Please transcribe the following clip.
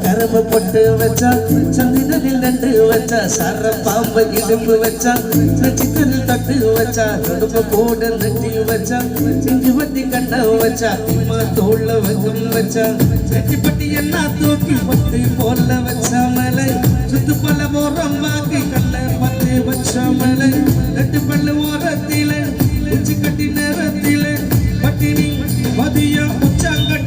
கரும்பு பொட்டு வச்சா சந்திரனில் நண்டு வச்சா சர பாம்பு இடுப்பு வச்சா நட்சத்திரத்தில் தட்டு வச்சா கடுப்பு கூட நட்டி வச்சா சிங்கு வட்டி கண்ண வச்சா இம்மா தோல்ல வகம் வச்சா நெட்டிப்பட்டி என்ன தூக்கி பத்து போல வச்சா மலை சுத்து பல ஓரம் வாக்கி கல்ல பத்து வச்சா மலை நட்டு பல்லு ஓரத்தில உச்சி கட்டி நேரத்தில பட்டினி மதிய உச்சாங்க